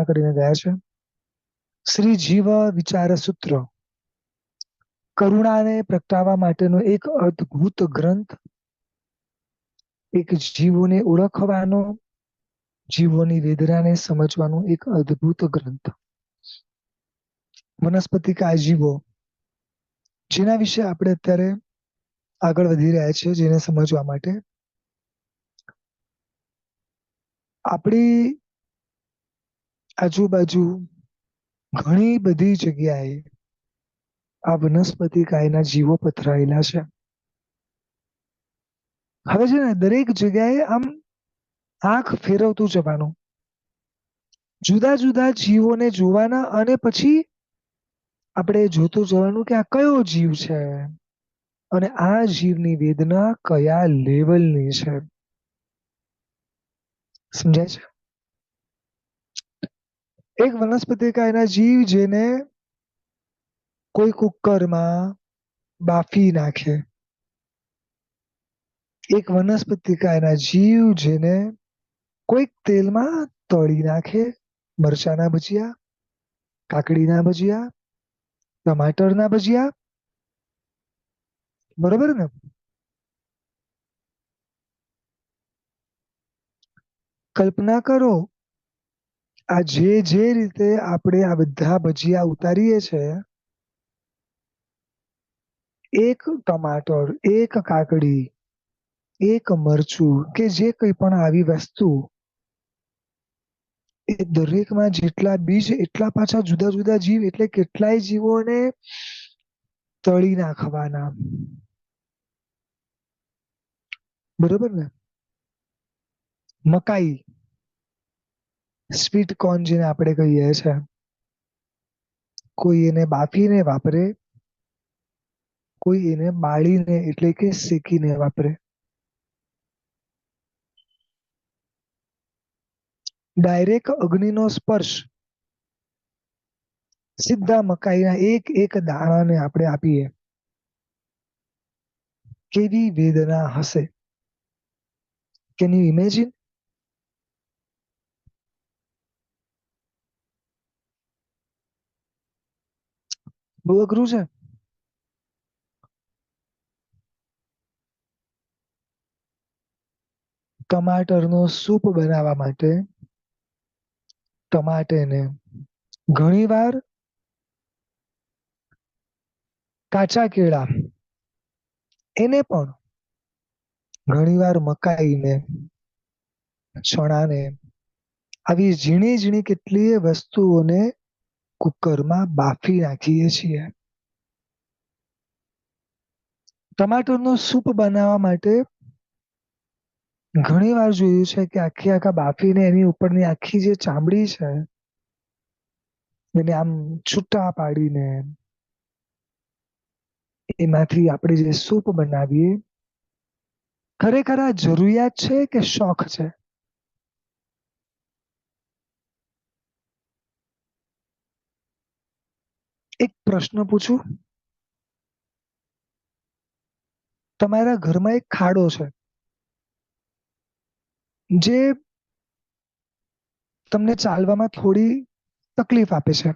રચના કરીને ગયા છે. શ્રી જીવ વિચાર સૂત્ર કરુણાને પ્રગટાવવા માટેનો એક અદ્ભુત ગ્રંથ, એક જીવોને ઓળખવાનો, જીવોની વેદનાને સમજવાનો એક અદ્ભુત ગ્રંથ. વનસ્પતિકા જીવો, જેના વિશે આપણે અત્યારે આગળ વધી રહ્યા છીએ, જેને સમજવા માટે આપણી આજુબાજુ ઘણી બધી જગ્યાએ આ વનસ્પતિકાયના જીવો પથરાયેલા છે. હવે છે ને દરેક જગ્યાએ આમ આંખ ફેરવતું જવાનું, જુદા જુદા જીવોને જોવાના, અને પછી આપણે જોતું જવાનું કે આ કયો જીવ છે અને આ જીવની વેદના કયા લેવલની છે. સમજાય છે? એક વનસ્પતિકાયના જીવ જેને કોઈ કુકરમાં બાફી નાખે, એક વનસ્પતિકાયના જીવ જેને કોઈક તેલમાં તળી નાખે, મરચાના ભજીયા, કાકડીના ભજીયા, ટમાટરના ભજીયા, બરોબર ને? કલ્પના કરો, આ જે રીતે આપણે આ બધા ભજીયા ઉતારીએ છે, એક ટમાટર, એક કાકડી, એક મરચું કે જે કંઈ પણ આવી વસ્તુ, એ દરેકમાં જેટલા બીજ એટલા પાછા જુદા જુદા જીવ, એટલે કેટલાય જીવોને તળી નાખવાના. બરોબર ને? મકાઈ, સ્વીટ કોર્ન જેને આપણે કહીએ છીએ, કોઈ એને બાફીને વાપરે, કોઈ એને બાળીને એટલે કે શેકીને વાપરે. ડાયરેક્ટ અગ્નિનો સ્પર્શ સીધા મકાઈના એક એક દાણાને આપણે આપીએ, કેવી વેદના હશે? Can you imagine? બહુ અઘરું છે. ટમાટરનો સૂપ બનાવવા માટે ટમાટરને ઘણીવાર કાચા કેળા, એને પણ ઘણીવાર મકાઈને, ચણાને, આવી ઝીણી ઝીણી કેટલીય વસ્તુઓને કુકરમાં બાફી નાખીએ છીએ. ટમાટરનો સૂપ બનાવવા માટે ઘણી વાર જોયું છે કે આખે આખા બાફીને એની ઉપરની આખી જે ચામડી છે એને આમ છૂટા પાડીને એમાંથી આપણે જે સૂપ બનાવીએ, ખરેખર આ જરૂરિયાત છે કે શોખ છે? એક પ્રશ્ન પૂછું? તમારા ઘરમાં એક ખાડો છે જે તમને ચાલવામાં થોડી તકલીફ આપે છે.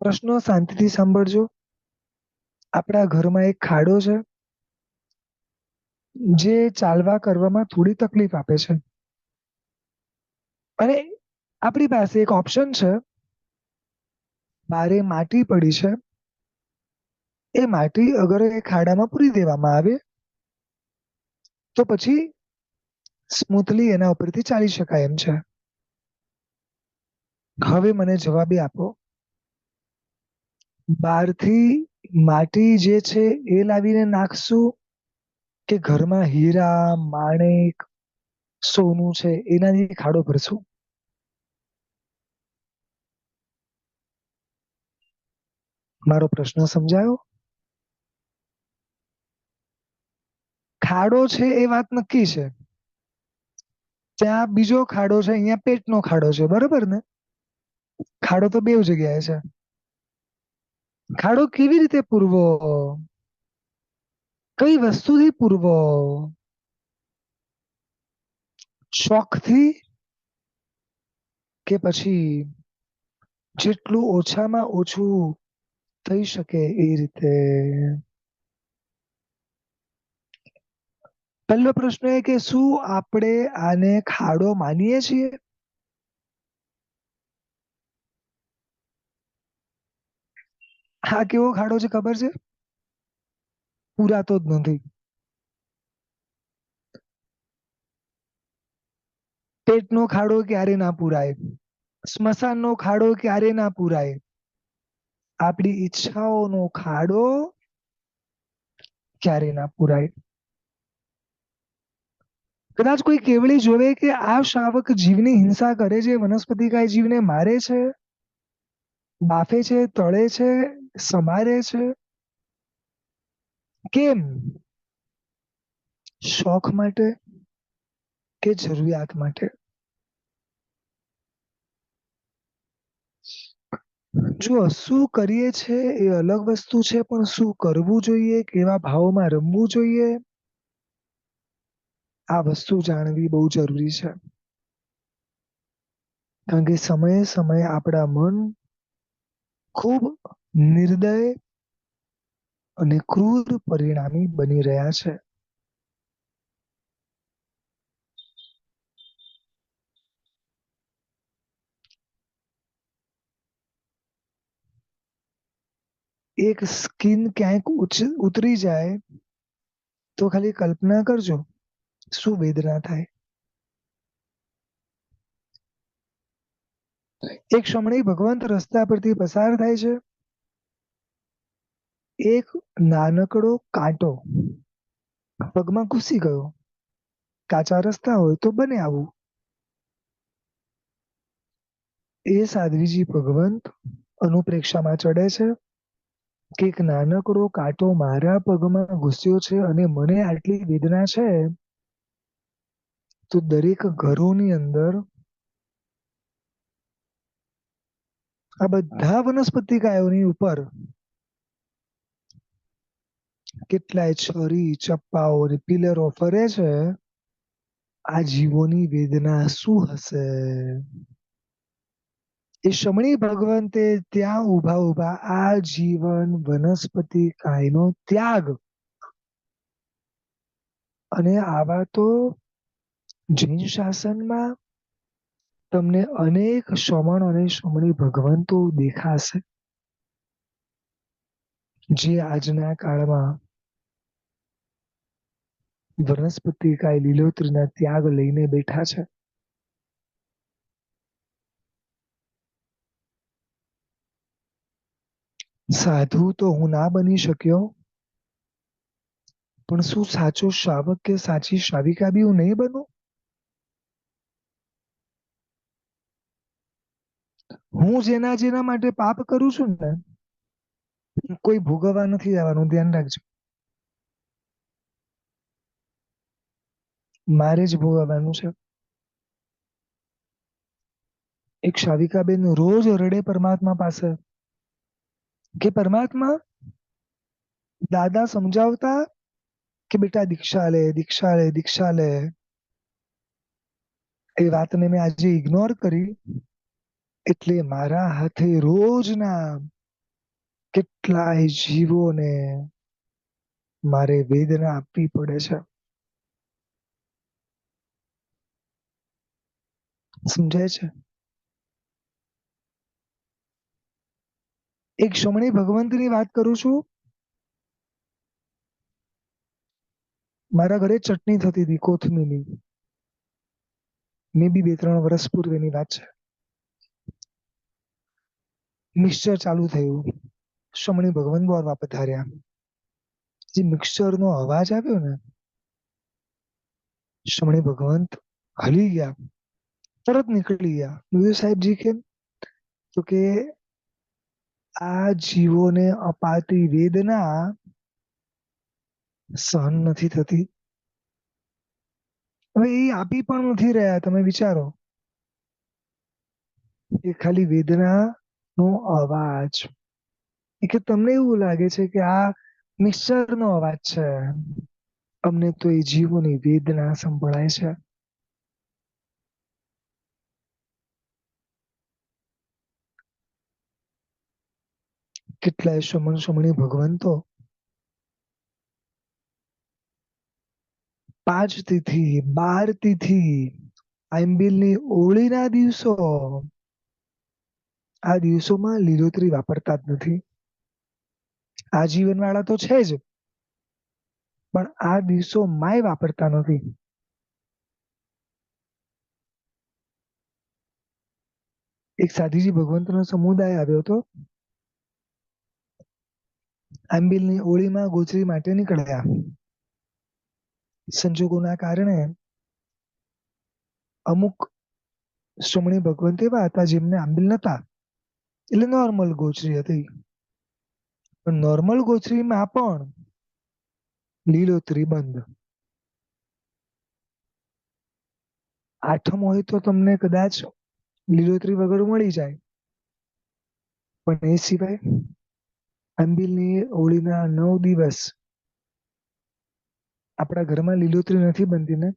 પ્રશ્નો શાંતિથી સાંભળજો. આપણા ઘરમાં એક ખાડો છે જે ચાલવા કરવામાં થોડી તકલીફ આપે છે, અને આપણી પાસે એક ઓપ્શન છે. બારે માટી પડી છે, એ માટી અગર એ ખાડામાં પૂરી દેવામાં આવે તો પછી સ્મૂથલી એના ઉપરથી ચાલી શકાય એમ છે. હવે મને જવાબી આપો, બહારથી માટી જે છે એ લાવીને નાખશું કે ઘરમાં હીરા, માણેક, સોનું છે એનાથી ખાડો ભરશું? મારો પ્રશ્ન સમજાયો? ખાડો છે એ વાત નક્કી છે. ત્યાં બીજો ખાડો છે, અહીંયા પેટનો ખાડો છે, બરોબર ને? ખાડો તો બેવ જગ્યાએ છે. ખાડો કેવી રીતે પૂરવો? કઈ વસ્તુથી પૂરવો? શોખથી? કે પછી જેટલું ઓછામાં ઓછું થઈ શકે એ રીતે? પહેલો પ્રશ્ન એ કે શું આપણે આને ખાડો માનીએ છીએ? આ કેવો ખાડો છે ખબર છે? પૂરાતો જ નથી. પેટનો ખાડો ક્યારે ના પૂરાય, સ્મશાનનો ખાડો ક્યારે ના પૂરાય, આપણી ઈચ્છાઓનો ખાડો ક્યારે ના પૂરાય. કદાચ કોઈ કેવળી જોવે કે આ શાવક જીવની હિંસા કરે છે, વનસ્પતિકાય જીવને મારે છે, બાફે છે, તળે છે, સમારે છે. કેમ? શોખ માટે કે જરૂરિયાત માટે? જો શું કરીએ છે એ અલગ વસ્તુ છે, પણ શું કરવું જોઈએ, કેવા ભાવમાં રમવું જોઈએ, આ વસ્તુ જાણવી બહુ જરૂરી છે. કારણ કે સમયે સમયે આપણા મન ખૂબ નિર્દય અને ક્રૂર પરિણામી બની રહ્યા છે. એક સ્કિન ક્યાંક ઉતરી જાય તો ખાલી કલ્પના કરજો શું વેદના થાય. એક સમયે ભગવંત રસ્તા પરથી પસાર થાય છે. એક નાનકડો કાંટો પગમાં ઘૂસી ગયો. કાચા રસ્તા હોય તો બને આવું. એ સાધ્વીજી ભગવંત અનુપ્રેક્ષામાં ચડે છે કે એક નાનકડો કાંટો મારા પગમાં ઘૂસ્યો છે અને મને આટલી વેદના છે, તો દરેક ઘરોની અંદર આ બધા વનસ્પતિકાયોની ઉપર કેટલાય છરી, ચપ્પાઓ અને પિલરો ફરે છે. આ જીવોની વેદના શું હશે? એ શમણી ભગવંતે ત્યાં ઉભા ઉભા આ જીવન વનસ્પતિ કાયનો ત્યાગ અને આવા તો જૈન શાસનમાં તમને અનેક શમણ અને શમણી ભગવંતો દેખાશે, જે આજના કાળમાં વનસ્પતિ કાય લીલોતરીના ત્યાગ લઈને બેઠા છે. સાધુ તો હું ના બની શક્યો, પણ શું સાચો શ્રાવક કે સાચી શ્રાવિકા બી હું નહીં બનું? હું જેના જેના માટે પાપ કરું છું ને, કોઈ ભોગવવા નથી જવાનું, ધ્યાન રાખજો. મારે જ ભોગવવાનું છે. એક શાવિકાબેન રોજ રડે પરમાત્મા પાસે કે પરમાત્મા, દાદા સમજાવતા કે બેટા દીક્ષા લે, દીક્ષા લે, દીક્ષા લે. એ વાતને મેં આજે ઇગ્નોર કરી, એટલે મારા હાથે રોજના કેટલાય જીવોને મારે વેદના આપવી પડે છે. સમજાય છે? એક શમણી ભગવંતની વાત કરું છું. મારા ઘરે ચટણી થતી હતી કોથમીરની. મે બી 2-3 વર્ષ પૂર્વેની વાત છે. મિક્સચર ચાલુ થયું. શમણી ભગવંત બોલવા પધાર્યા. જે મિક્સચરનો અવાજ આવ્યો ને, શમણી ભગવંત હલી ગયા, તરત નીકળી ગયા. સાહેબજી કેમ? તો કે આ જીવોને અપાતી વેદના સહન નથી થતી. હવે એ આપી પણ નથી રહ્યા. તમે વિચારો, એ ખાલી વેદના નો અવાજ. એ કે તમને એવું લાગે છે કે આ મિક્સચર નો અવાજ છે, અમને તો એ જીવોની વેદના સંભળાય છે. કેટલાય શમણ શમણી ભગવંતો 5 તિથિ 12 તિથિ આંબિલની ઓળીના દિવસો, આ દિવસોમાં લીલોતરી વાપરતા જ નથી. આજીવન વાળા તો છે જ, પણ આ દિવસો માય વાપરતા નથી. એક સાધીજી ભગવંતનો સમુદાય આવ્યો હતો. આંબિલની ઓળીમાં ગોચરી માટે નીકળ્યા. સંજોગોના કારણે અમુક શ્રમણી ભગવંત એવા હતા જેમને આંબિલ નતા, એટલે નોર્મલ ગોચરી હતી. પણ નોર્મલ ગોચરીમાં પણ લીલોતરી બંધ. આઠમ હોય તો તમને કદાચ લીલોતરી વગર મળી જાય, પણ એ સિવાય આંબિલની હોળીના 9 દિવસ આપણા ઘરમાં લીલોતરી નથી બનતી ને.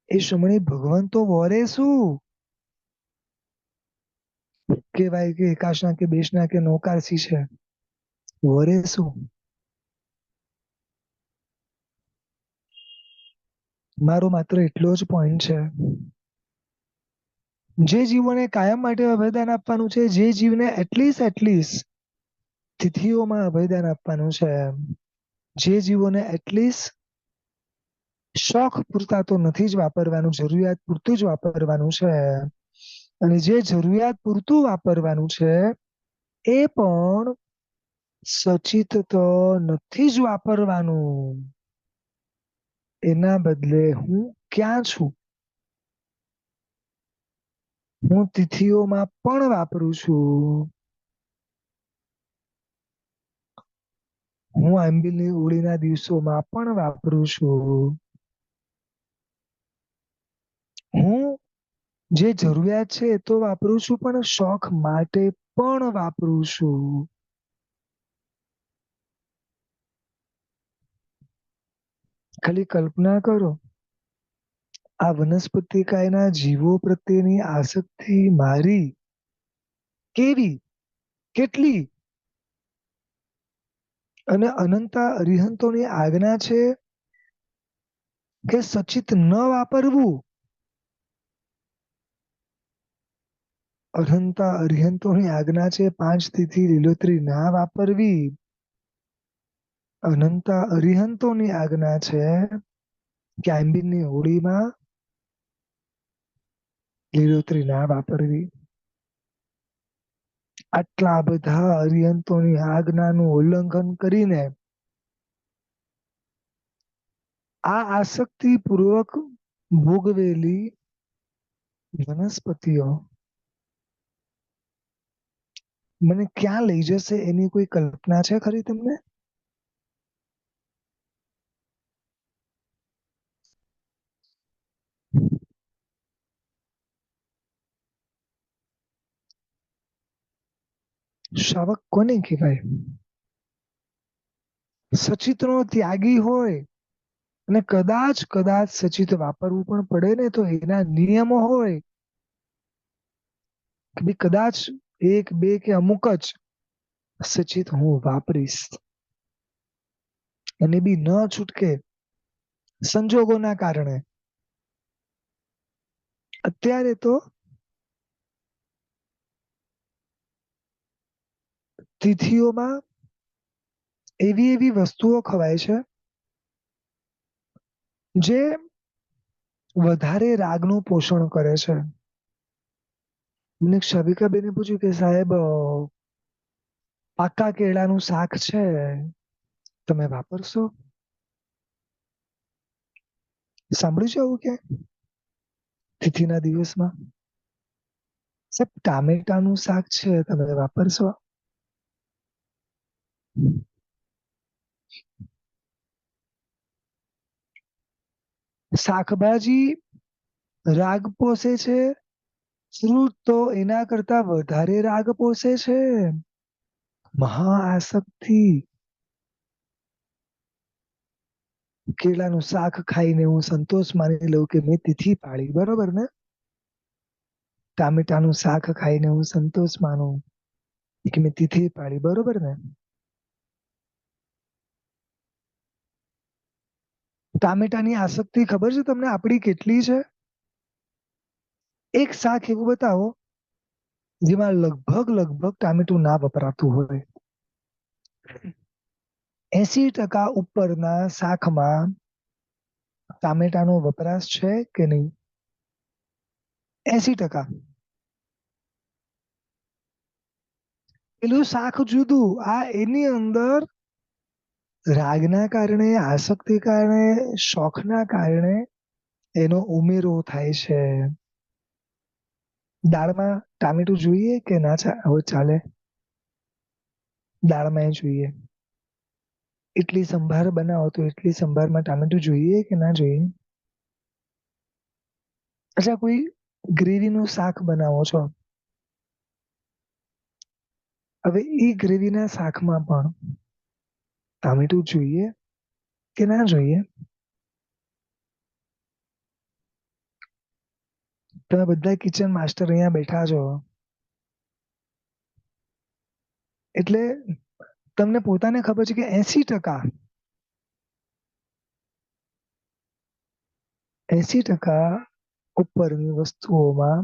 એ શ્રમણી ભગવાન તો વરે શું કેવાય કે એકાશના કે બેશના કે નૌકારસી છે, વરે શું. મારો માત્ર એટલો જ પોઈન્ટ છે, જે જીવોને કાયમ માટે અભયદાન આપવાનું છે, જે જીવને એટલીસ્ટ તિથિઓમાં અભયદાન આપવાનું છે, જે જીવોને એટલીસ્ટ શોખ પૂરતા તો નથી જ વાપરવાનું, જરૂરિયાત પૂરતું જ વાપરવાનું છે. અને જે જરૂરિયાત પૂરતું વાપરવાનું છે એ પણ સચિત તો નથી જ વાપરવાનું. એના બદલે હું ક્યાં છું? હું તિથિઓમાં પણ વાપરું છું. હું આંબિલની હોળીના દિવસોમાં પણ વાપરું છું. હું જે જરૂરિયાત છે એ તો વાપરું છું, પણ શોખ માટે પણ વાપરું છું. ખાલી કલ્પના કરો, આ વનસ્પતિકાયના જીવો પ્રત્યેની આસક્તિ મારી કેવી, કેટલી, અને અનંતા અરિહંતોની આજ્ઞા છે કે સચિત ન વાપરવું. અનંતા અરિહંતોની આજ્ઞા છે 5 તિથિ લીલોતરી ના વાપરવી. અનંતા અરિહંતોની આજ્ઞા છે કે આંબિલની હોળીમાં લીલોતરી ના વાપરવી. આટલા બધા અરિહંતોની આજ્ઞાનું ઉલ્લંઘન કરીને આ આસક્તિ પૂર્વક ભોગવેલી વનસ્પતિઓ મને ક્યાં લઈ જશે એની કોઈ કલ્પના છે ખરી તમને? શાવક કોને કહેવાય? સચિતનો ત્યાગી હોય અને કદાચ સચિત વાપરવું પણ પડે ને તો એના નિયમો હોય કે ભઈ કદાચ એક બે કે અમુક જ સચિત હું વાપરીશ, અને બી ન છૂટકે સંજોગોના કારણે. અત્યારે તો તિથિઓમાં એવી એવી વસ્તુઓ ખવાય છે જે વધારે રાગનું પોષણ કરે છે. મને શાભિકાબેને પૂછ્યું કે સાહેબ પાકા કેળાનું શાક છે, તમે વાપરશો? સાંભળ્યું છે આવું ક્યાંય તિથિના દિવસમાં? સાહેબ ટામેટાનું શાક છે, તમે વાપરશો? શાકભાજી રાગ પોષે છે, ફ્રૂટ તો એના કરતા વધારે રાગ પોષે છે. મહાઆસક્તિ. કેળાનું શાક ખાઈને હું સંતોષ માની લઉં કે મેં તિથિ પાળી, બરોબર ને? ટામેટાનું શાક ખાઈને હું સંતોષ માનું કે મેં તિથિ પાડી, બરોબર ને? ટામેટાની આસક્તિ ખબર છે તમને આપણી કેટલી છે? એક શાક એવું બતાવો જેમાં લગભગ ટામેટું ના વપરાતું હોય. 80% ઉપરના શાકમાં ટામેટાનો વપરાશ છે કે નહીં? 80%. પેલું શાક જુદું, આ એની અંદર રાગના કારણે, આસક્તિ કારણે, શોખના કારણે એનો ઉમેરો થાય છે. દાળમાં ટામેટું જોઈએ કે ના ચાલે? દાળમાં જોઈએ. ઇડલી સંભાર બનાવો તો ઇડલી સંભારમાં ટામેટું જોઈએ કે ના જોઈએ? અચ્છા, કોઈ ગ્રેવીનું શાક બનાવો છો, હવે એ ગ્રેવીના શાકમાં પણ ટામેટું જોઈએ કે ના જોઈએ? તમે બધા કિચન માસ્ટર અહીંયા બેઠા છો એટલે તમને પોતાને ખબર છે કે 80% ઉપરની વસ્તુઓમાં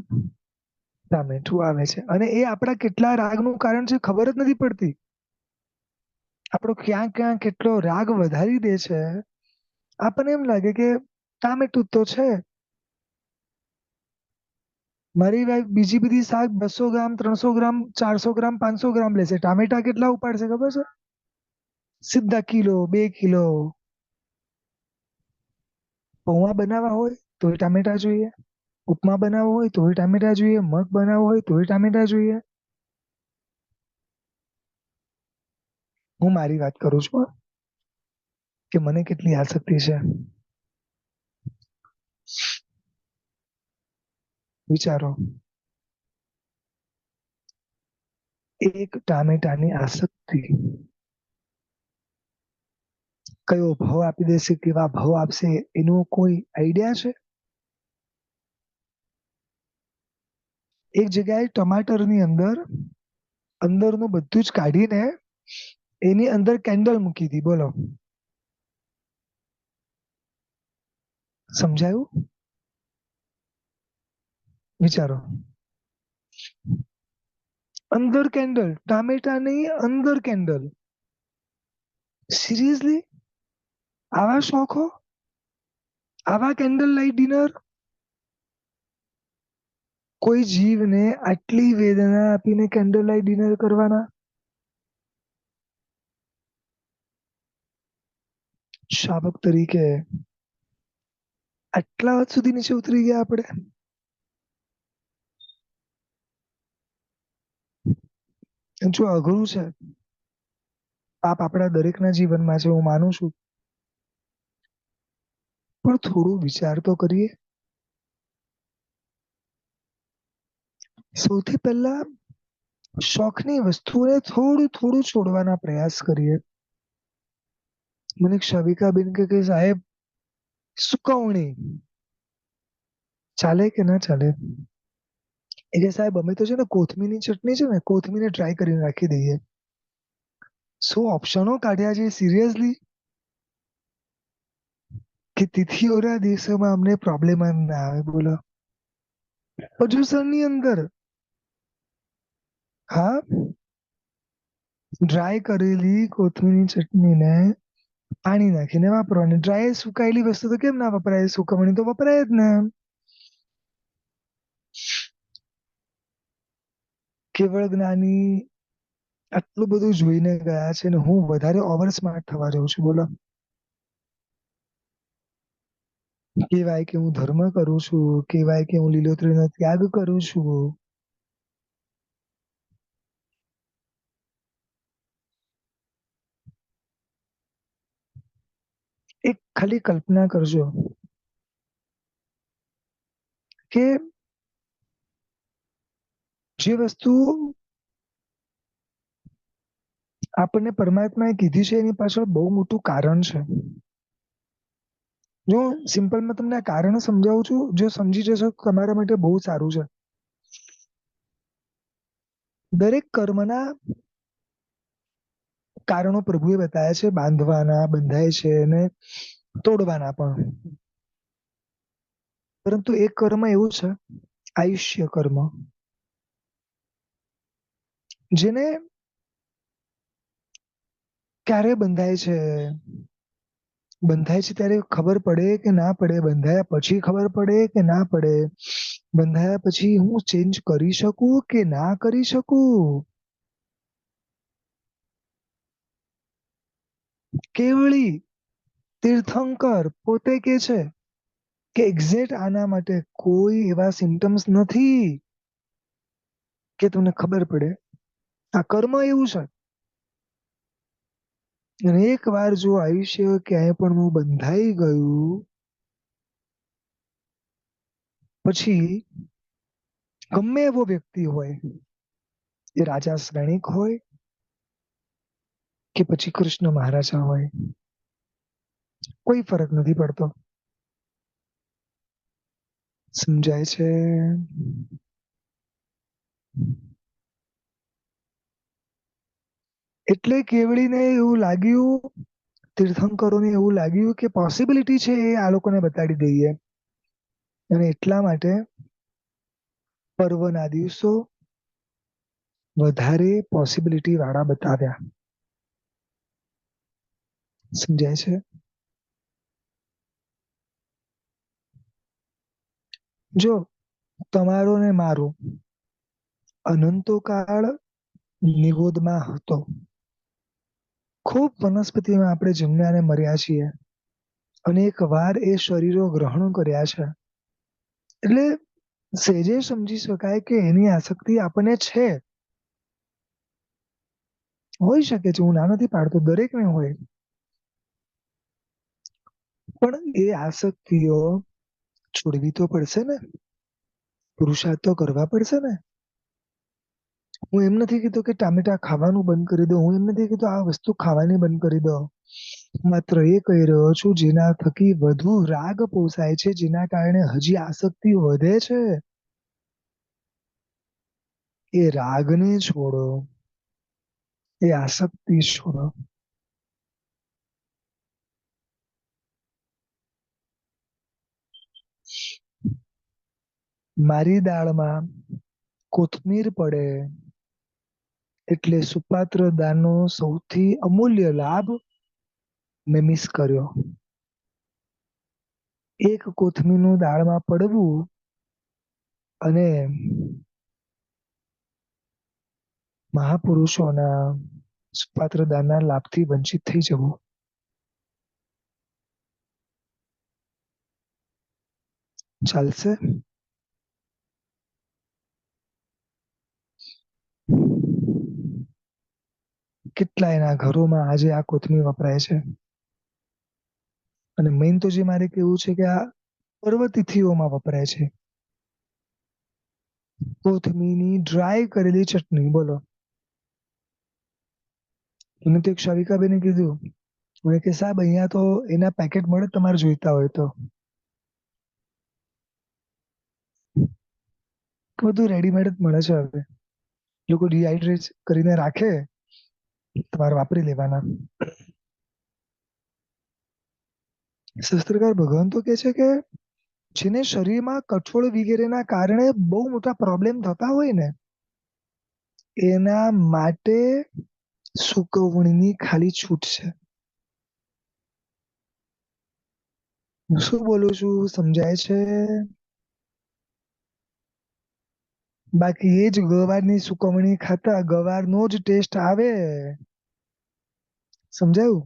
ટામેટું આવે છે અને એ આપણા કેટલા રાગનું કારણ છે ખબર જ નથી પડતી. આપણો ક્યાં ક્યાં કેટલો રાગ વધારી દે છે. આપણને એમ લાગે કે ટામેટું તો છે, મારી વાઈફ બીજી બધી શાક 200 ગ્રામ, 300 ગ્રામ, 400 ગ્રામ, 500 ગ્રામ લેશે, ટામેટા કેટલા ઉપાડશે ખબર છે? સીધા કિલો, 2 કિલો. પૌવા બનાવવા હોય તો ટામેટા જોઈએ, ઉપમા બનાવવો હોય તો ટામેટા જોઈએ, મગ બનાવવો હોય તો ટામેટા જોઈએ. હું મારી વાત કરું છું કે મને કેટલી આસક્તિ છે. વિચારો, એક ટામેટાની આસક્તિ કયો ભાવ આપી દેશે, કેવા ભાવ આપશે, એનો કોઈ આઈડિયા છે? એક જગ્યાએ ટમાટરની અંદરનું બધું જ કાઢીને એની અંદર કેન્ડલ મૂકી હતી, બોલો સમજાયું? વિચારો, અંદર કેન્ડલ, ટામેટા નહીં, અંદર કેન્ડલ. સિરિયસલી? આવા શોખો, આવા કેન્ડલ લાઈટ ડિનર? કોઈ જીવને આટલી વેદના આપીને કેન્ડલ લાઈટ ડિનર કરવાના? શાવક તરીકે આટલા હદ સુધી નીચે ઉતરી ગયા આપણે? જો અઘરું છે, પાપ આપણા દરેકના જીવનમાં છે, હું માનું છું, પણ થોડું વિચાર તો કરીએ. સૌથી પહેલા શોખની વસ્તુઓને થોડું થોડું છોડવાના પ્રયાસ કરીએ. મને ક્ષવિકાબેન કે સાહેબ સુકવણી ચાલે કે ના ચાલે? એ કે સાહેબ અમે તો છે ને કોથમીરની ચટણી છે ને કોથમીને ટ્રાય કરીને રાખી દઈએ. શું ઓપ્શનો કાઢ્યા છે સિરિયસલી, કે તિથિઓના દિવસોમાં અમને પ્રોબ્લેમ ના આવે, બોલો? પ્રદૂષણની અંદર હા, ડ્રાય કરેલી કોથમીરની ચટણીને પાણી નાખીને વાપરવાની. ડ્રાય સુકાયેલી વસ્તુ તો કેમ ના વપરાય? સુકવણી તો વપરાય જ ને. કેવળ જ્ઞાની આટલું બધું જોઈને ગયા છે ને હું વધારે ઓવર સ્માર્ટ થવા જાઉં છું, બોલો? કેવાય કે હું ધર્મ કરું છું, કેવાય કે હું લીલોતરીનો ત્યાગ કરું છું. એક ખાલી કલ્પના કરજો કે જે વસ્તુ આપણને પરમાત્માએ કીધી છે એની પાછળ બહુ મોટું કારણ છે. જો સિમ્પલમાં તમને આ કારણ સમજાવું છું, જો સમજી જશો તમારા માટે બહુ સારું છે. દરેક કર્મના કારણો પ્રભુએ બતાવ્યા છે, બાંધવાના, બંધાય છે અને તોડવાના પણ. પરંતુ એક કર્મ એવું છે, આયુષ્ય કર્મ, જેને ક્યારે બંધાય છે ત્યારે ખબર પડે કે ના પડે, બંધાયા પછી ખબર પડે કે ના પડે, બંધાયા પછી હું ચેન્જ કરી શકું કે ના કરી શકું. કેવળી તીર્થંકર પોતે કે છે કે એક્ઝેક્ટ આના માટે કોઈ એવા સિમ્ટમ્સ નથી કે તમને ખબર પડે. આ કર્મ એવું છે. અને એક વાર જો આયુષ્ય ક્યાંય પણ હું બંધાઈ ગયું પછી ગમે એવો વ્યક્તિ હોય, એ રાજા શ્રેણિક હોય કે પછી કૃષ્ણ મહારાજા હોય, કોઈ ફરક નથી પડતો. સમજાય છે? એટલે કેવડીને એવું લાગ્યું, તીર્થંકરોને એવું લાગ્યું કે પોસિબિલિટી છે એ આ લોકોને બતાડી દઈએ. અને એટલા માટે પર્વના દિવસો વધારે પોસિબિલિટી વાળા બતાવ્યા. સમજાય છે? જો તમારો ને મારો અનંતો કાળ નિગોદમાં હતો. ખૂબ વનસ્પતિમાં આપણે જન્મ્યા અને મર્યા છીએ. અનેક વાર એ શરીરો ગ્રહણો કર્યા છે. એટલે સહેજે સમજી શકાય કે એની આસક્તિ આપણને છે. હોઈ શકે છે, હું ના નથી પાડતો, દરેકને હોય. પણ એ આસક્તિઓ છોડવી તો પડશે ને, પુરુષાર્થ તો કરવા પડશે ને. હું એમ નથી કીધું કે ટામેટા ખાવાનું બંધ કરી દો, હું એમ નથી કીધું આ વસ્તુ ખાવાની બંધ કરી દો. માત્ર એ કહી રહ્યો છું જેના થકી વધુ રાગ પોસાય છે, જેના કારણે હજી આસક્તિ વધે છે, એ રાગને છોડો, એ આસક્તિ છોડો. મારી દાળમાં કોથમીર પડે એટલે સુપાત્ર દાનનો સૌથી અમૂલ્ય લાભ મેં મિસ કર્યો. એક કોથમીરનું દાળમાં પડવું અને મહાપુરુષોના સુપાત્ર દાનના લાભથી વંચિત થઈ જવું. ચાલશે? કેટલાયના ઘરોમાં આજે આ કોથમીર વપરાય છે. અને મેઇન તો જે મારે કેવું છે કે આ પર્વતિથિઓમાં વપરાય છે. કોથમીરની ડ્રાય કરેલી ચટણી, બોલો. મને તો એક શાવિકાબેને કીધું, મને કે સાહેબ અહીંયા તો એના પેકેટ મળે તમારે જોઈતા હોય તો. બધું રેડીમેડ જ મળે છે હવે. લોકો ડિહાઈડ્રેટ કરીને રાખે, તમારે વાપરી લેવાના. શાસ્ત્રકાર ભગવાન તો કે છે કે જેને શરીરમાં કઠોળ વગેરેના કારણે બહુ મોટા પ્રોબ્લેમ થતા હોય ને, એના માટે સુકવણીની ખાલી છૂટ છે. શું બોલું છું સમજાય છે? બાકી એ જ ગવારની સુકવણી ખાતા ગવારનો જ ટેસ્ટ આવે. સમજાયું?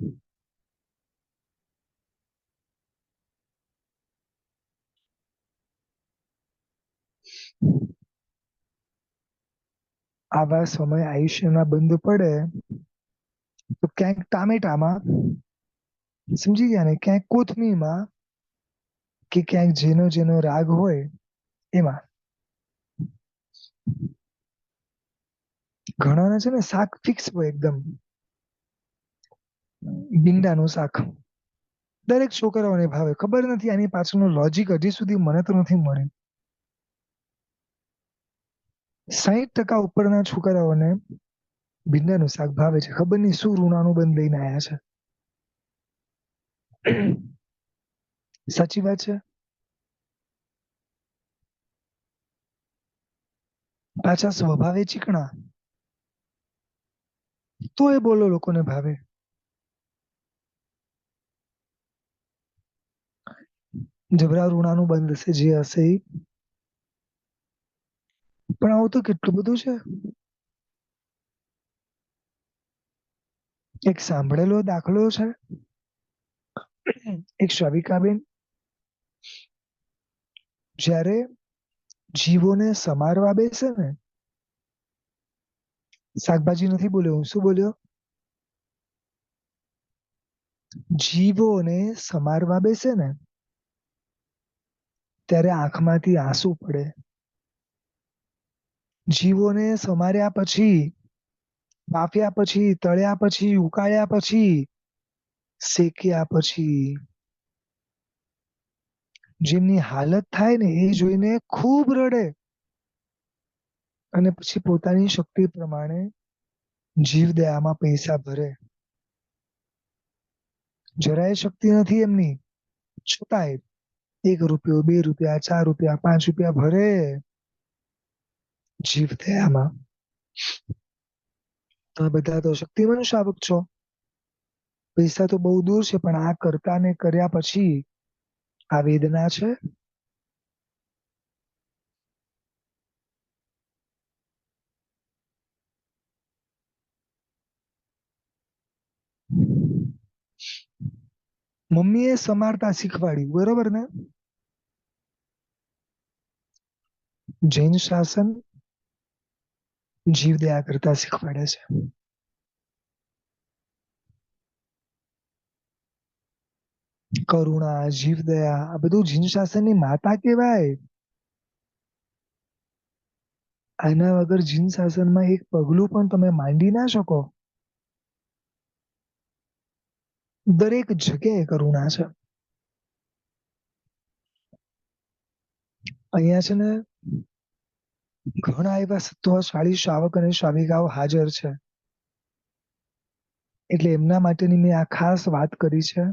આવા સમય આયુષ્યના બંધ પડે તો ક્યાંક ટામેટામાં, સમજી ગયા ને, ક્યાંક કોથમીરમાં, કે ક્યાંક જેનો જેનો રાગ હોય એમાં. ઘણાના છે ને શાક ફિક્સ હોય એકદમ, ભીંડાનું શાક દરેક છોકરાઓને ભાવે. ખબર નથી આની પાછળનું લોજિક હજી સુધી મને તો નથી મળ્યું. 60% ઉપરના છોકરાઓને ભીંડાનું શાક ભાવે છે. ખબર નહીં શું ઋણાનું બંધ લઈને આયા છે. સાચી વાત છે. પાછા સ્વભાવે ચીકણા, તો એ બોલો લોકોને ભાવે. જબરા ઋણાનું બંધ હશે જે હશે એ. પણ આવું તો કેટલું બધું છે. એક સાંભળેલો દાખલો છે. એક શ્રાવિકાબેન જ્યારે જીવોને સમારવા બેસે ને, શાકભાજી નથી બોલ્યો, હું શું બોલ્યો? જીવોને સમારવા બેસે ને ત્યારે આંખમાંથી આંસુ પડે. જીવોને સમાર્યા પછી, બાફ્યા પછી, તળ્યા પછી, ઉકાળ્યા પછી, શેક્યા પછી જેમની હાલત થાય ને એ જોઈને ખૂબ રડે. અને પછી પોતાની શક્તિ પ્રમાણે જીવદયામાં પૈસા ભરે. જરાય શક્તિ નથી એમની, છતાંય ₹1, ₹2, ₹4, ₹5 ભરે જીવદયામાં. તમે બધા તો શક્તિમાન શાવક છો. પૈસા તો બહુ દૂર છે, પણ આ કરતા ને કર્યા પછી આ વેદના છે. મમ્મીએ સમારતા શીખવાડ્યું, બરોબર ને? જૈન શાસન જીવદયા કરતા શીખવાડે છે. કરુણા, જીવદયા આ બધું જૈન શાસનની માતા કહેવાય. આના વગર જૈન શાસનમાં એક પગલું પણ તમે માંડી ના શકો. દરેક જગ્યાએ કરુણા છે. અહીંયા છે ને ઘણા એવા સત્વશાળી શ્રાવક અને શ્રાવિકાઓ હાજર છે. એટલે એમના માટેની મેં આ ખાસ વાત કરી છે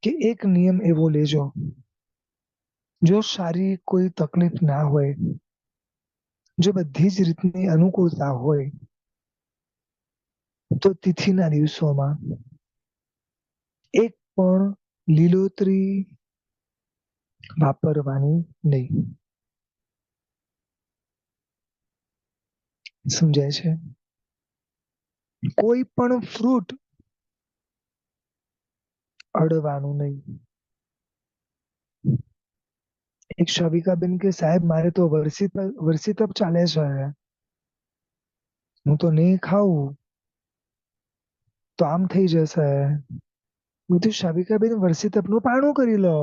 કે એક નિયમ એવો લેજો, જો સારી કોઈ તકલીફ ના હોય, જો બધી જ રીતની અનુકૂળતા હોય, તો તિથિના દિવસોમાં એક પણ લીલોતરી વાપરવાની નહીં. સમજાય છે? કોઈ પણ ફ્રૂટ અડવાનું નહીં. એક શ્રાવિકાબેન કે સાહેબ મારે તો વર્ષી તપ ચાલે છે, હું તો નહીં ખાઉં તો આમ થઈ જશે. બધું શ્રાવિકાબેન વર્ષી તપનું પારણું કરી લો,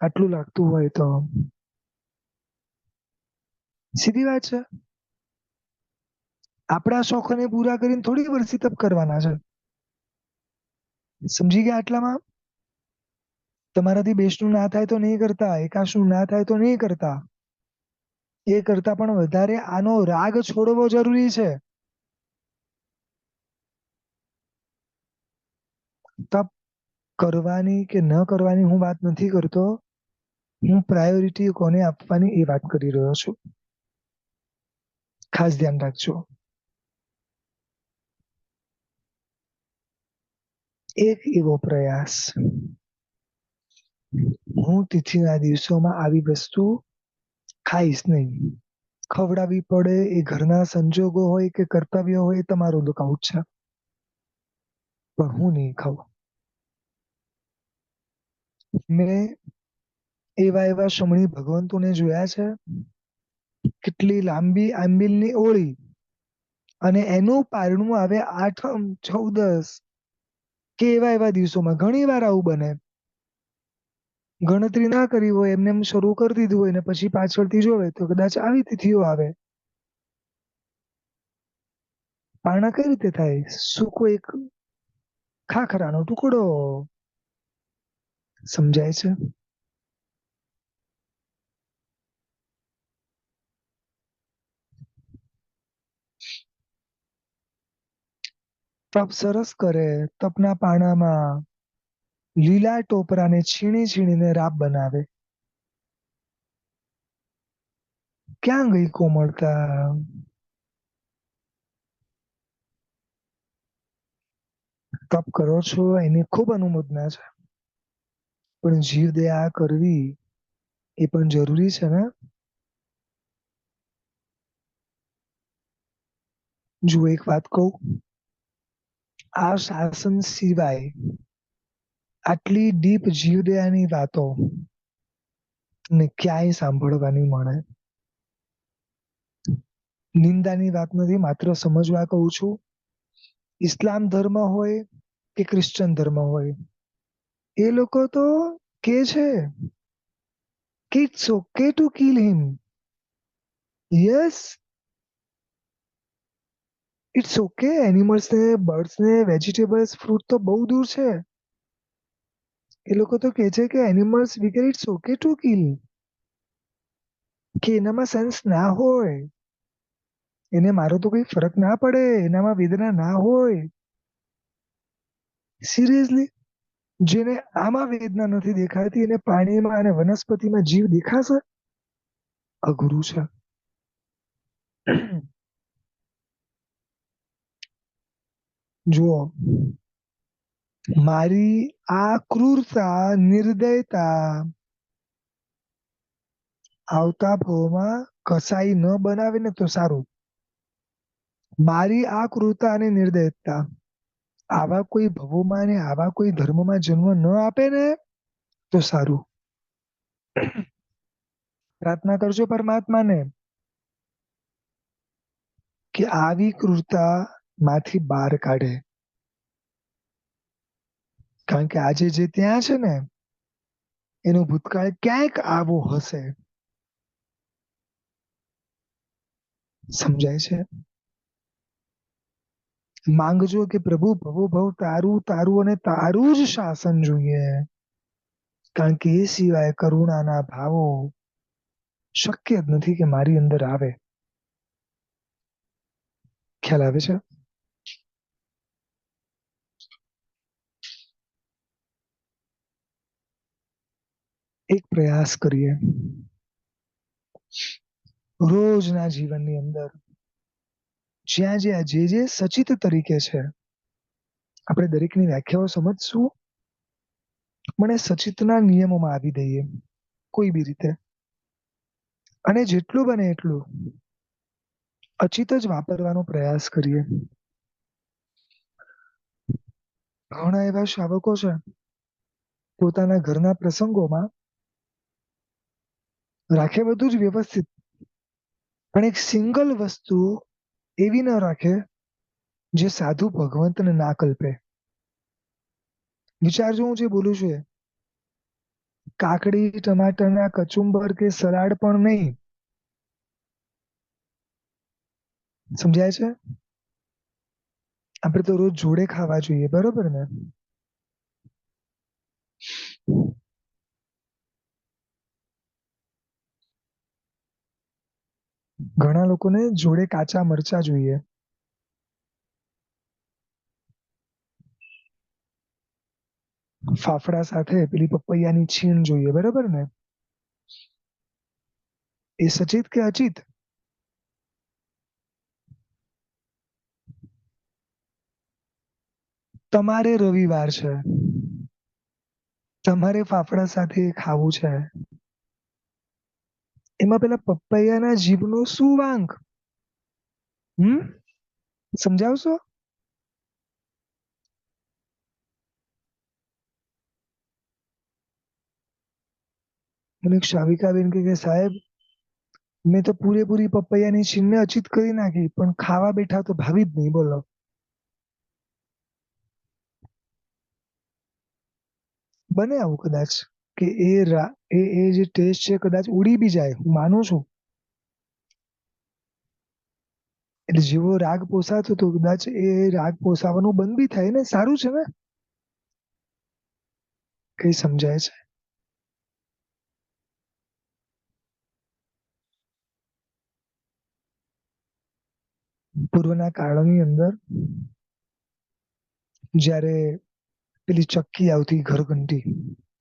આટલું લાગતું હોય તો. સીધી વાત છે. આપણા શોખને પૂરા કરીને થોડી વર્ષી તપ કરવાના છે. સમજી ગયા આટલામાં? તમારાથી બેસનું ના થાય તો નહીં કરતા, એકાશનું ના થાય તો નહીં કરતા. એ કરતા પણ વધારે આનો રાગ છોડવો જરૂરી છે. તપ કરવાની કે ન કરવાની હું વાત નથી કરતો. હું પ્રાયોરિટી કોને આપવાની એ વાત કરી રહ્યો છું. ખાસ ધ્યાન રાખજો. એક એવો પ્રયાસ, હું તિથિના દિવસોમાં આવી વસ્તુ ખાઈશ નહીં. ખવડાવવી પડે એ ઘરના સંજોગો હોય કે કર્તવ્ય હોય એ તમારું લુકઆઉટ છે, પણ હું નહીં ખાઉં. મેં એવા એવા શમણી ભગવંતોને જોયા છે, કેટલી લાંબી આંબિલની ઓળી અને એનું પારણું આવે આઠમ, ચૌદસ કે એવા એવા દિવસોમાં. ઘણી વાર આવું બને. ગણતરી ના કરી હોય, એમને એમ શરૂ કરી દીધું હોય ને પછી પાછળથી જોવે તો કદાચ આવી તિથિઓ આવે. પારણા કઈ રીતે થાય? સૂકો એક ખાખરાનો ટુકડો. સમજાય છે? તપ સરસ કરે. તપના પાણામાં લીલા ટોપરાને છીણી છીણીને રાબ બનાવે. ક્યાં ગઈ કોમળતા? તપ કરો છો એની ખૂબ અનુમોદના છે, પણ જીવ દયા કરવી એ પણ જરૂરી છે ને. જો એક વાત કહું, આ શાસન સિવાય આટલી ડીપ જીવદયાની વાતો ને ક્યાંય સાંભળવાની મળે. નિંદાની વાત નથી, માત્ર સમજવા કહું છું. ઇસ્લામ ધર્મ હોય કે ક્રિશ્ચન ધર્મ હોય, એ લોકો તો કે છે કે it's okay to kill him. Yes, it's okay. Animals ને, બર્ડ્સ ને, વેજીટેબલ્સ, ફ્રૂટ તો બહુ દૂર છે. એ લોકો તો કે છે કે animals we can, it's okay to kill. કે એનામાં સેન્સ ના હોય, એને મારો તો કઈ ફરક ના પડે, એનામાં વેદના ના હોય. સિરિયસલી, જેને આમાં વેદના નથી દેખાતી એને પ્રાણીમાં અને વનસ્પતિમાં જીવ દેખાશે? અઘરું છે. જુઓ, મારી આ ક્રૂરતા, નિર્દયતા આવતા ભવમાં કસાઈ ન બનાવે ને તો સારું. મારી આ ક્રૂરતા અને નિર્દયતા આવા કોઈ ભવોમાં ને આવા કોઈ ધર્મમાં જન્મ ન આપે ને તો સારું. પ્રાર્થના કરજો પરમાત્માને કે આવી ક્રૂરતા માંથી બહાર કાઢે. કારણ કે આજે જે ત્યાં છે ને એનો ભૂતકાળ ક્યાંક આવો હશે. સમજાય છે? માંગજો કે પ્રભુ ભવો ભવ તારું તારું અને તારું જ શાસન જોઈએ. કારણ કે એ સિવાય કરુણાના ભાવો શક્ય જ નથી કે મારી અંદર આવે. ખ્યાલ આવે છે? એક પ્રયાસ કરીએ રોજના જીવનની અંદર જ્યાં જ્યાં જે જે સચિત તરીકે છે આપણે દરેકની વ્યાખ્યાઓ સમજશું, મને સચિતના નિયમોમાં આવી દઈએ કોઈ બી રીતે. અને જેટલું બને એટલું અચિત જ વાપરવાનો પ્રયાસ કરીએ. ઘણા એવા શાવકો છે પોતાના ઘરના પ્રસંગોમાં રાખે બધું જ વ્યવસ્થિત, પણ એક સિંગલ વસ્તુ એવી ન રાખે જે સાધુ ભગવંતને ના કલ્પે. વિચારજો હું જે બોલું છું એ. કાકડી, ટમાટરના કચુંબર કે સલાડ પણ નહીં. સમજાય છે? આપણે તો રોજ જોડે ખાવા જોઈએ, બરોબર ને? ઘણા લોકોને જોડે કાચા મરચા જોઈએ. ફાફડા સાથે પેલી પપૈયાની છીણ જોઈએ, બરોબર ને? એ સચિત કે અચિત? તમારે રવિવાર છે, તમારે ફાફડા સાથે ખાવું છે, એમાં પેલા પપૈયાના જીભનો શું વાંક? હમ, સમજાવશો? મને શાવિકાબેન કે સાહેબ મેં તો પૂરેપૂરી પપૈયાની છીણને અચિત કરી નાખી, પણ ખાવા બેઠા તો ભાવી જ નહીં. બોલો. બને આવું કદાચ કે એ જે ટેસ્ટ છે કદાચ ઉડી બી જાય, હું માનું છું. એટલે જેવો રાગ પોસાતો તો કદાચ એ રાગ પોસાવાનું બંધ બી થાય ને. સારું છે ને? કઈ સમજાય છે? પૂર્વના કાળની અંદર જ્યારે પેલી ચક્કી આવતી ઘરઘંટી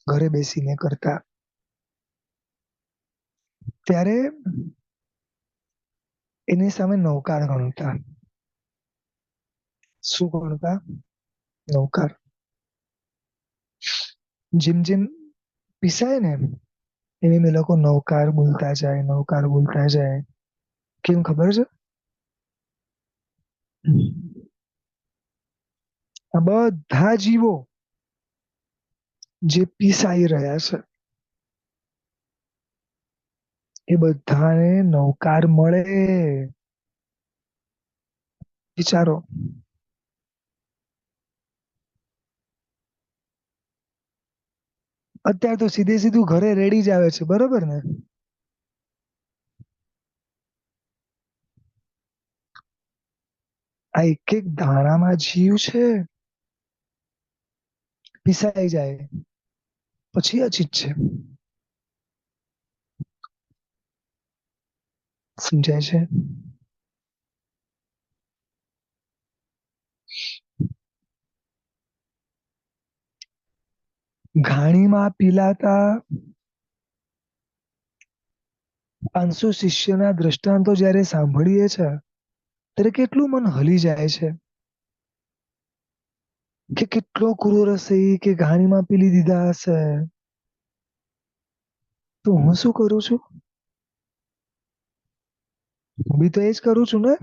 ઘરે બેસીને કરતા, ત્યારે એની સામે નૌકાર ગણતા. શું ગણતા? નૌકાર. જેમ જેમ પીસાય ને એમ એમ એ લોકો નૌકાર બોલતા જાય, નૌકાર બોલતા જાય. કેમ ખબર છે? આ બધા જીવો જે પીસાઈ રહ્યા છે એ બધાને નૌકાર મળે. વિચારો. અત્યારે તો સીધે સીધું ઘરે રેડી જ આવે છે, બરોબર ને? આ એક એક દાણામાં જીવ છે, પીસાઈ જાય પછી અચિત છે. સમજાય છે? ઘાણીમાં પીલાતા 500 શિષ્યના દ્રષ્ટાંતો જ્યારે સાંભળીએ છે ત્યારે કેટલું મન હલી જાય છે કે કેટલો ક્રૂર હશે કે ઘાણીમાં પીલી દીધા હશે. તો હું શું કરું છું? હું બી તો એ જ કરું છું ને.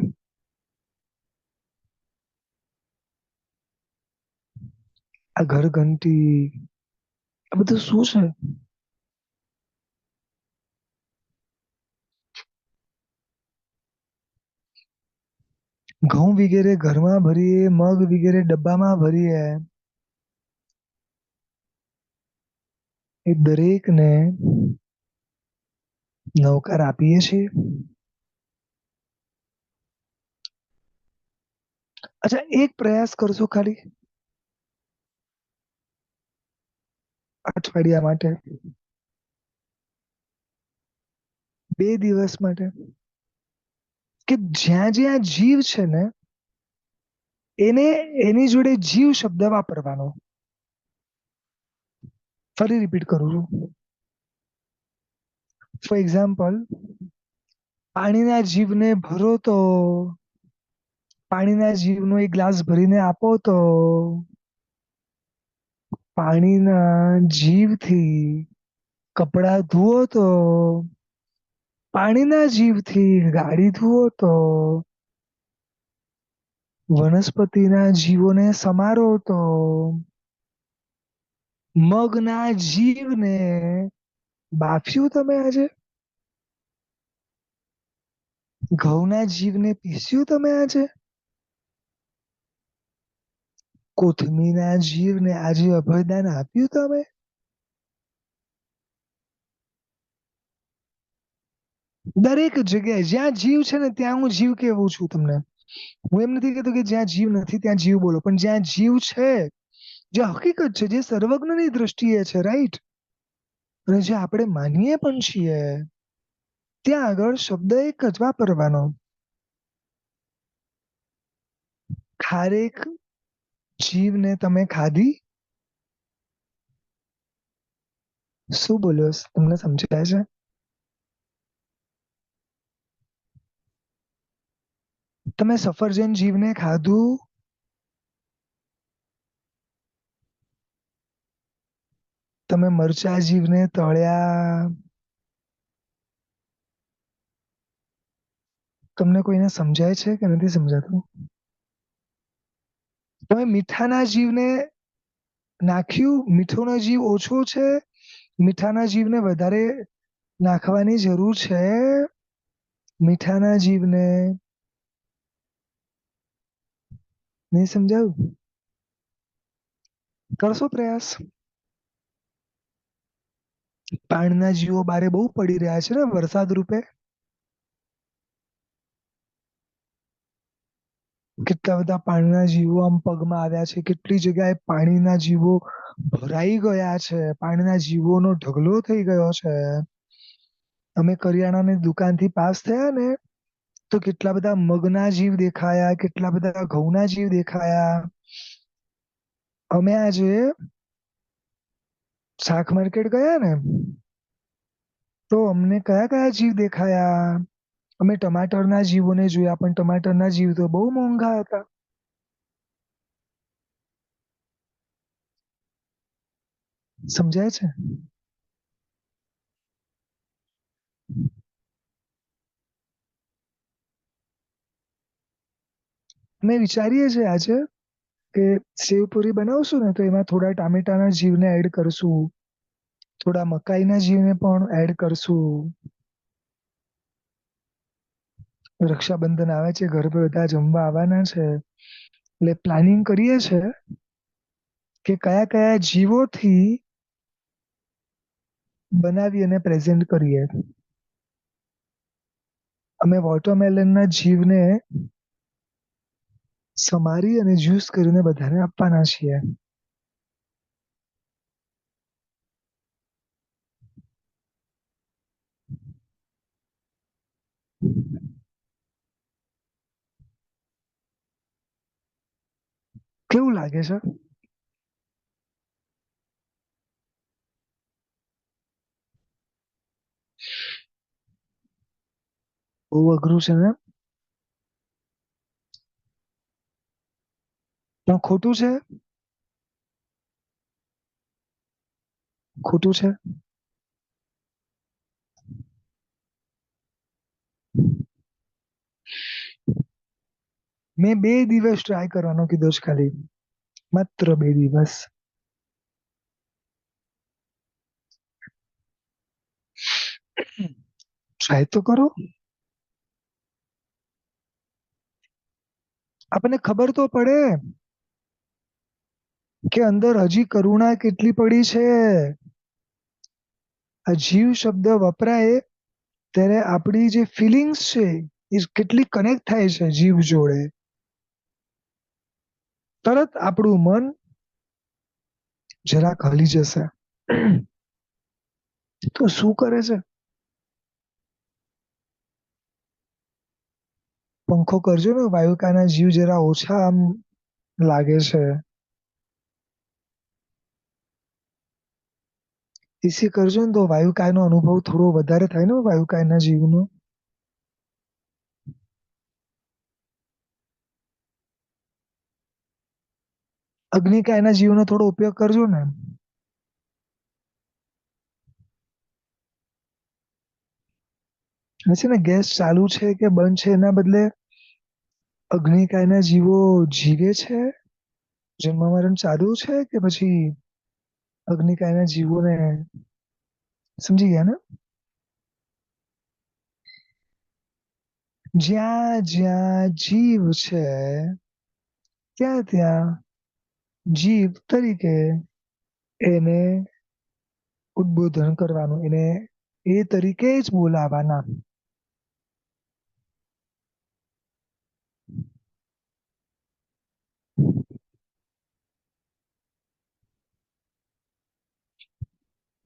આ ઘરઘંટી આ બધું શું છે? ઘઉં વગેરે ઘરમાં ભરીએ, મગ વગેરે ડબ્બામાં ભરીએ, એ દરેકને નૌકાર આપીએ છીએ. અચ્છા, એક પ્રયાસ કરશો ખાલી અઠવાડિયા માટે, 2 દિવસ માટે, કે જ્યાં જ્યાં જીવ છે ને એને એની જોડે જીવ શબ્દ વાપરવાનો. ફરી રિપીટ કરું છું. ફોર એક્ઝામ્પલ, પાણીના જીવને ભરો તો પાણીના જીવનો એક ગ્લાસ ભરીને આપો તો પાણીના જીવથી કપડા ધુઓ તો પાણીના જીવથી ગાડી ધુઓ તો વનસ્પતિના જીવોને સમારો તો મગના જીવને બાફ્યું તમે આજે? ઘઉંના જીવને પીસ્યું તમે આજે? કોથમીના જીવને આજે અભયદાન આપ્યું તમે? દરેક જગ્યાએ જ્યાં જીવ છે ને ત્યાં હું જીવ કેવું છું તમને. હું એમ નથી કહેતો કે જ્યાં જીવ નથી ત્યાં જીવ બોલો, પણ જ્યાં જીવ છે, જે હકીકત છે, જે સર્વજ્ઞની દ્રષ્ટિએ છે, રાઈટ, અને જે આપણે માનીએ પણ છીએ, ત્યાં આગળ શબ્દ એક જ વાપરવાનો. ખારેક જીવને તમે ખાધી? શું બોલ્યો? તમને સમજાય છે? તમે સફરજન જીવને ખાધું? તમે મરચા જીવને તળ્યા? તમને કોઈને સમજાય છે કે નથી સમજાતું? તમે મીઠાના જીવને નાખ્યું? મીઠોનો જીવ ઓછો છે, મીઠાના જીવને વધારે નાખવાની જરૂર છે? મીઠાના જીવને નહીં સમજાવું? કરશો પ્રયાસ? પાણીના જીવો બારે બહુ પડી રહ્યા છે ને વરસાદ રૂપે. કેટલા બધા પાણીના જીવો આમ પગમાં આવ્યા છે, કેટલી જગ્યાએ પાણીના જીવો ભરાઈ ગયા છે, પાણીના જીવોનો ઢગલો થઈ ગયો છે. અમે કરિયાણાની દુકાનથી પાસ થયા ને તો કેટલા બધા મગના જીવ દેખાયા, કેટલા બધા ઘઉંના જીવ દેખાયા. અમે આજે શાક માર્કેટ ગયા ને, તો અમને કયા કયા જીવ દેખાયા. અમે ટમાટરના જીવોને જોયા, પણ ટમાટરના જીવ તો બહુ મોંઘા હતા. સમજાય છે? અમે વિચારીએ છીએ આજે કે સેવ પૂરી બનાવશું ને, તો એમાં થોડા ટામેટાના જીવને એડ કરશું, થોડા મકાઈના જીવને પણ એડ કરશું. રક્ષાબંધન આવે છે, ઘર પર બધા જમવા આવવાના છે, એટલે પ્લાનિંગ કરીએ છે કે કયા કયા જીવોથી બનાવી અને પ્રેઝન્ટ કરીએ. અમે વોટરમેલનના જીવને સમારી અને જ્યુસ કરીને બધાને આપવાના છીએ. કેવું લાગે છે? બહુ અઘરું છે ને? પણ ખોટું છે? ખોટું છે? મેં 2 દિવસ ટ્રાય કરવાનો કીધો છે, ખાલી માત્ર 2 દિવસ. ટ્રાય તો કરો. આપણને ખબર તો પડે કે અંદર હજી કરુણા કેટલી પડી છે. આ જીવ શબ્દ વપરાય ત્યારે આપણી જે ફિલિંગ્સ છે એ કેટલી કનેક્ટ થાય છે જીવ જોડે. તરત આપણું મન જરાક હલી જશે. તો શું કરે છે? પંખો કરજો ને, વાયુકાના જીવ જરા ઓછા આમ લાગે છે. એસી કરજો ને, તો વાયુકાયનો અનુભવ થોડો વધારે થાય ને વાયુકાયના જીવનો. અગ્નિકાયના જીવનો થોડો ઉપયોગ કરજો ને. છે ને, ગેસ ચાલુ છે કે બંધ છે એના બદલે અગ્નિકાયના જીવો જીવે છે, જન્મ મરણ ચાલુ છે કે પછી અગ્નિકાયના જીવોને સમજી ગયા ને? જ્યાં જ્યાં જીવ છે ત્યાં ત્યાં જીવ તરીકે એને ઉદબોધન કરવાનું, એને એ તરીકે જ બોલાવાના.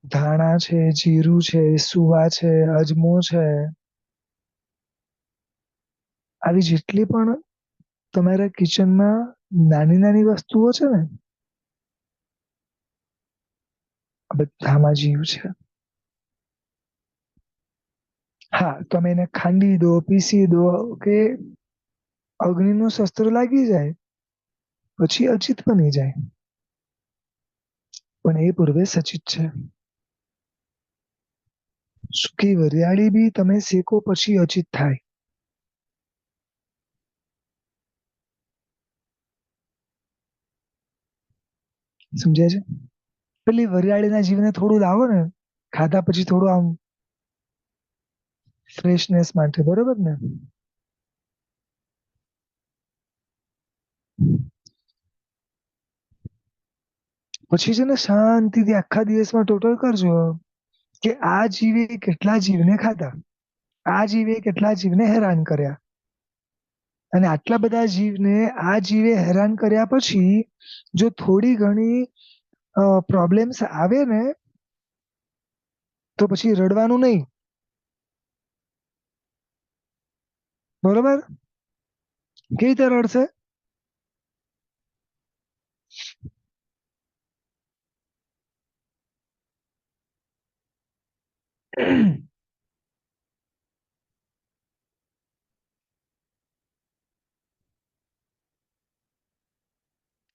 ધાણા છે, જીરું છે, સુવા છે, અજમો છે, આવી જેટલી પણ તમારા કિચનમાં નાની નાની વસ્તુઓ છે ને, આ બધામાં જીવ છે. હા, તમે એને ખાંડી દો, પીસી દો કે અગ્નિનું શસ્ત્ર લાગી જાય પછી અચિત બની જાય, પણ એ પૂર્વે સચિત છે. સૂકી વરિયાળી બી તમે શેકો પછી અચિત થાય. સમજાય છે? પેલી વરિયાળીના જીવને થોડું લાવો ને, ખાધા પછી થોડું આમ ફ્રેશનેસ માટે, બરોબર ને? પછી છે ને શાંતિથી આખા દિવસમાં ટોટલ કરજો કે આ જીવે કેટલા જીવને ખાધા, આ જીવે કેટલા જીવને હેરાન કર્યા, અને આટલા બધા જીવને આ જીવે હેરાન કર્યા પછી જો થોડી ઘણી પ્રોબ્લેમ્સ આવે ને, તો પછી રડવાનું નહીં. બરોબર? કેવી રીતે રડશે?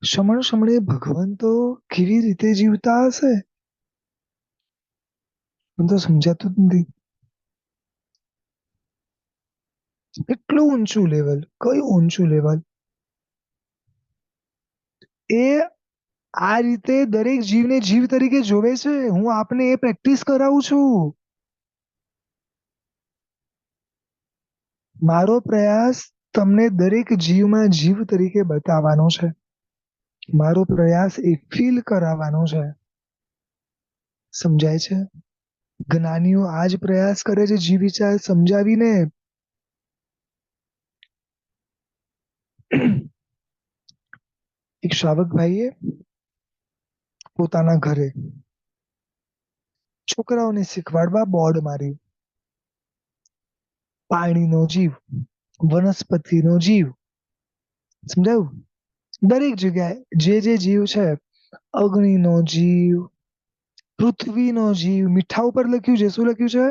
સમણે સમણે ભગવાન તો કેવી રીતે જીવતા હશે મને તો સમજાતું જ નથી. કેટલું ઊંચું લેવલ, કયું ઊંચું લેવલ? એ આ રીતે દરેક જીવને જીવ તરીકે જોવે છે. હું આપને એ પ્રેક્ટિસ કરાવું છું. મારો પ્રયાસ તમને દરેક જીવમાં જીવ તરીકે બતાવવાનો છે. મારો પ્રયાસ એ ફીલ કરાવવાનો છે. સમજાય છે? જ્ઞાનીઓ આજ પ્રયાસ કરે છે જીવ વિચાર સમજાવીને. એક શ્રાવક ભાઈએ પોતાના ઘરે છોકરાઓને શીખવાડવા બોર્ડ માર્યું. પાણીનો જીવ, વનસ્પતિનો જીવ. સમજાયું? દરેક જગ્યાએ જે જે જીવ છે, અગ્નિનો જીવ, પૃથ્વીનો જીવ, મીઠા ઉપર લખ્યું છે. શું લખ્યું છે?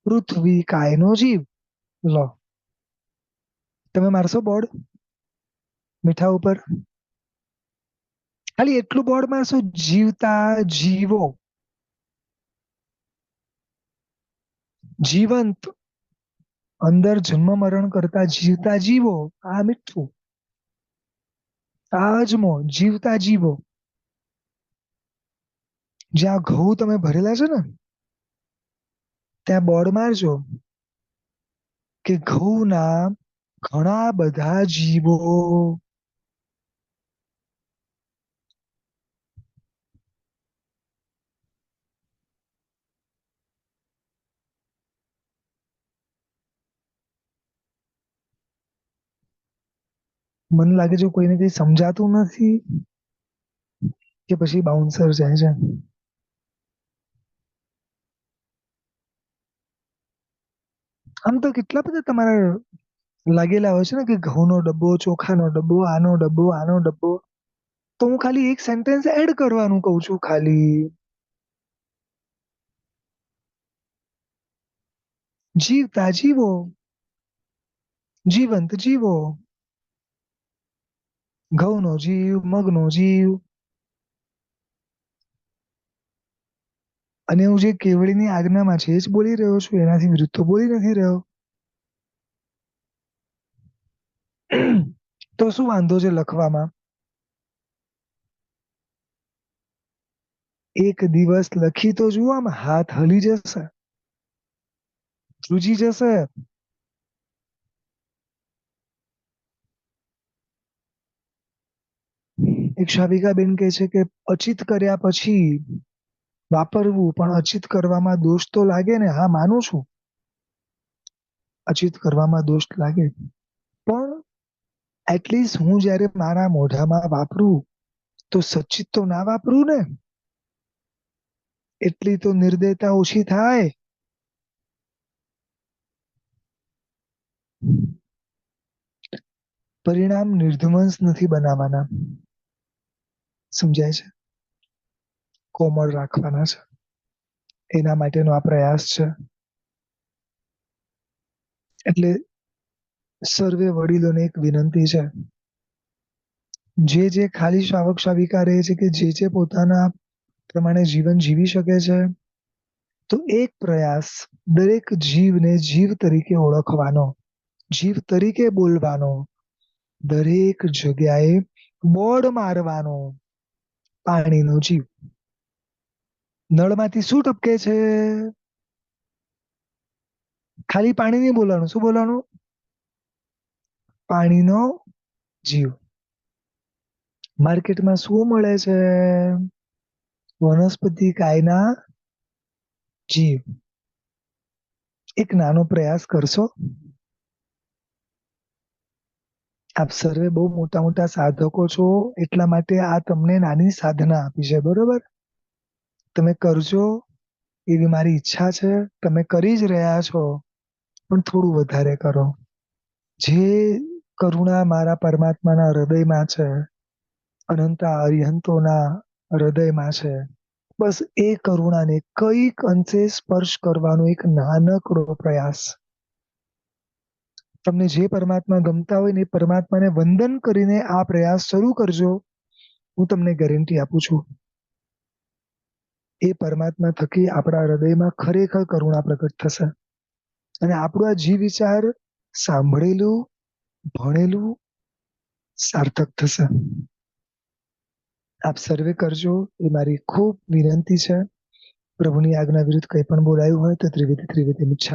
પૃથ્વી કાયનો જીવ. લો, તમે મારશો બોર્ડ મીઠા ઉપર? ખાલી એટલું બોર્ડ મારશો, જીવતા જીવો, જીવંત, અંદર જન્મ મરણ કરતા જીવતા જીવો. આ મીઠું, આ અજમો, જીવતા જીવો. જ્યાં ઘઉં તમે ભરેલા છે ને, ત્યાં બોર્ડ મારજો કે ઘઉંના ઘણા બધા જીવો. મને લાગે છે કોઈને કઈ સમજાતું નથી કે પછી બાઉન્સર જાય છે. આમ તો કેટલા બધા તમારા લાગેલા હોય છે ને કે ઘઉંનો ડબ્બો, ચોખાનો ડબ્બો, આનો ડબ્બો, આનો ડબ્બો. તો હું ખાલી એક સેન્ટેન્સ એડ કરવાનું કઉ છું. ખાલી જીવતા જીવો, જીવંત જીવો, ઘઉંનો જીવ, મગનો જીવ. અને હું જે કેવડીની આજ્ઞામાં છે એ જ બોલી રહ્યો છું, એનાથી વિરુદ્ધ તો બોલી નથી રહ્યો. તો શું વાંધો છે લખવામાં? એક દિવસ લખી તો જુઓ, આમ હાથ હલી જશે, ધ્રુજી જશે. એક શાવિકા બેન કહે છે કે અચિત કર્યા પછી વાપરવું, પણ અચિત કરવામાં દોષ તો લાગે ને. હા, માનું છું, અચિત કરવામાં દોષ લાગે, પણ એટલીસ્ટ હું જયારે મારા મોઢામાં વાપરું તો સચિત તો ના વાપરું ને. એટલી તો નિર્દયતા ઓછી થાય. પરિણામ નિર્ધ્વંસ નથી બનાવવાના. સમજાય છે? કોમળ રાખવાના છે. એના માટેનો આ પ્રયાસ છે. એટલે સર્વે વડીલોને એક વિનંતી છે, જે ખાલી શ્રાવક શ્રાવિકા રહે છે, કે જે પોતાના પ્રમાણે જીવન જીવી શકે છે, તો એક પ્રયાસ દરેક જીવને જીવ તરીકે ઓળખવાનો, જીવ તરીકે બોલવાનો, દરેક જગ્યાએ બોર્ડ મારવાનો. પાણીનો જીવ. નળમાંથી શું ટપકે છે? ખાલી પાણી નહીં બોલવાનું. શું બોલવાનું? પાણીનો જીવ. માર્કેટમાં શું મળે છે? વનસ્પતિ કાયના જીવ. એક નાનો પ્રયાસ કરશો? આપ સર્વે બહુ મોટા મોટા સાધકો છો, એટલા માટે આ તમને નાની સાધના આપી છે. બરોબર? તમે કરજો એવી મારી ઈચ્છા છે. તમે કરી જ રહ્યા છો, પણ થોડું વધારે કરો. જે કરુણા મારા પરમાત્માના હૃદયમાં છે, અનંત અરિહંતોના હૃદયમાં છે, બસ એ કરુણાને કઈક અંશે સ્પર્શ કરવાનો એક નાનકડો પ્રયાસ. તમને જે પરમાત્મા ગમતા હોય ને એ પરમાત્માને વંદન કરીને આ પ્રયાસ શરૂ કરજો. હું તમને ગેરંટી આપું છું, એ પરમાત્મા થકી આપણા હૃદયમાં ખરેખર કરુણા પ્રગટ થશે અને આપણું આ જીવ વિચાર સાંભળેલું, ભણેલું સાર્થક થશે. આપ સર્વે કરજો એ મારી ખૂબ વિનંતી છે. પ્રભુની આજ્ઞા વિરુદ્ધ કંઈ પણ બોલાયું હોય તો ત્રિવિધ મિચ્છામિ.